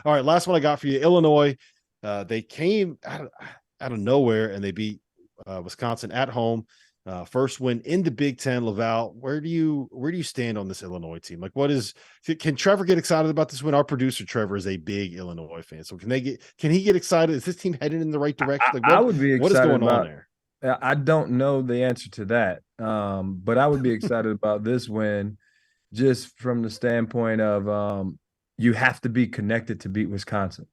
All right, last one I got for you. Illinois, they came out of nowhere and they beat Wisconsin at home. First win in the Big Ten. Laval, where do you stand on this Illinois team? Like, can Trevor get excited about this win? Our producer Trevor is a big Illinois fan, so can he get excited? Is this team headed in the right direction? Like, I would be excited. What is going on there? I don't know the answer to that, but I would be excited about this win, just from the standpoint of you have to be connected to beat Wisconsin.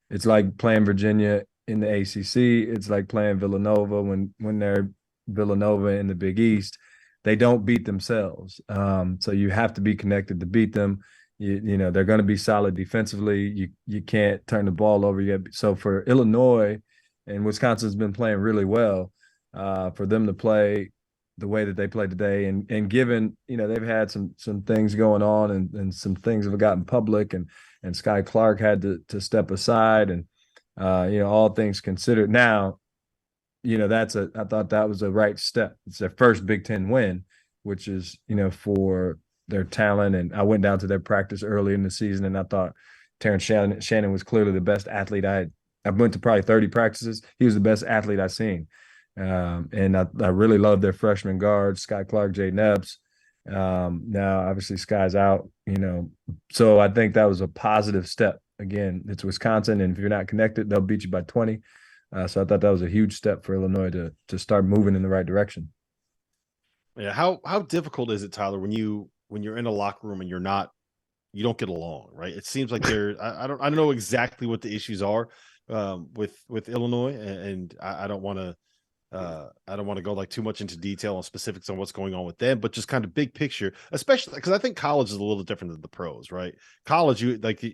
It's like playing Virginia in the ACC. It's like playing Villanova when they're Villanova in the Big East. They don't beat themselves. So you have to be connected to beat them. You know, they're going to be solid defensively. You can't turn the ball over yet. So for Illinois, and Wisconsin's been playing really well, for them to play the way that they played today, and given, you know, they've had some things going on and some things have gotten public, and Sky Clark had to step aside, and you know, all things considered, now, you know, I thought that was the right step. It's their first Big Ten win, which is, you know, for their talent. And I went down to their practice early in the season, and I thought Terrence Shannon was clearly the best athlete I went to probably 30 practices. He was the best athlete I've seen. And I really love their freshman guards, Sky Clark, Jaden Epps. Now, obviously, Sky's out, you know. So I think that was a positive step. Again, it's Wisconsin, and if you're not connected, they'll beat you by 20. So I thought that was a huge step for Illinois to start moving in the right direction. Yeah, how difficult is it, Tyler, when you're in a locker room and you don't get along, right? It seems like I don't know exactly what the issues are with Illinois, and I don't want to go like too much into detail on specifics on what's going on with them, but just kind of big picture, especially because I think college is a little different than the pros, right? College,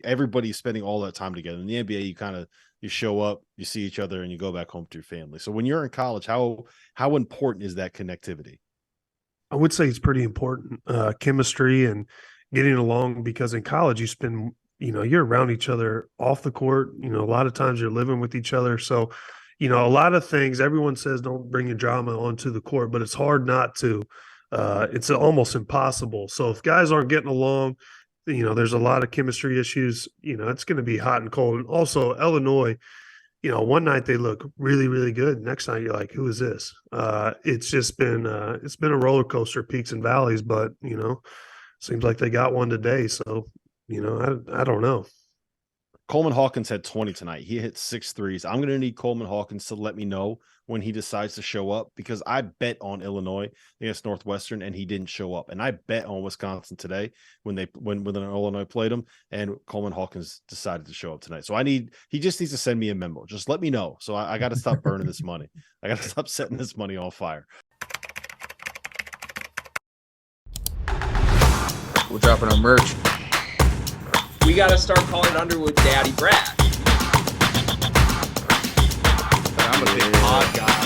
everybody's spending all that time together. In the NBA, you show up, you see each other, and you go back home to your family. So when you're in college, how important is that connectivity? I would say it's pretty important, chemistry and getting along, because in college you spend, you know, you're around each other off the court. You know, a lot of times you're living with each other. So, you know, a lot of things, everyone says don't bring your drama onto the court, but it's hard not to. It's almost impossible. So if guys aren't getting along, you know, there's a lot of chemistry issues. You know, it's going to be hot and cold. And also Illinois, you know, one night they look really, really good. Next night you're like, who is this? It's just been it's been a roller coaster, peaks and valleys, but, you know, seems like they got one today. So, you know, I don't know. Coleman Hawkins had 20 tonight. He hit 6 threes. I'm going to need Coleman Hawkins to let me know when he decides to show up, because I bet on Illinois against Northwestern and he didn't show up. And I bet on Wisconsin today when Illinois played him, and Coleman Hawkins decided to show up tonight. So he just needs to send me a memo. Just let me know. So I got to stop burning this money. I got to stop setting this money on fire. We're dropping our merch. We got to start calling Underwood Daddy Brad. But I'm a big pod guy.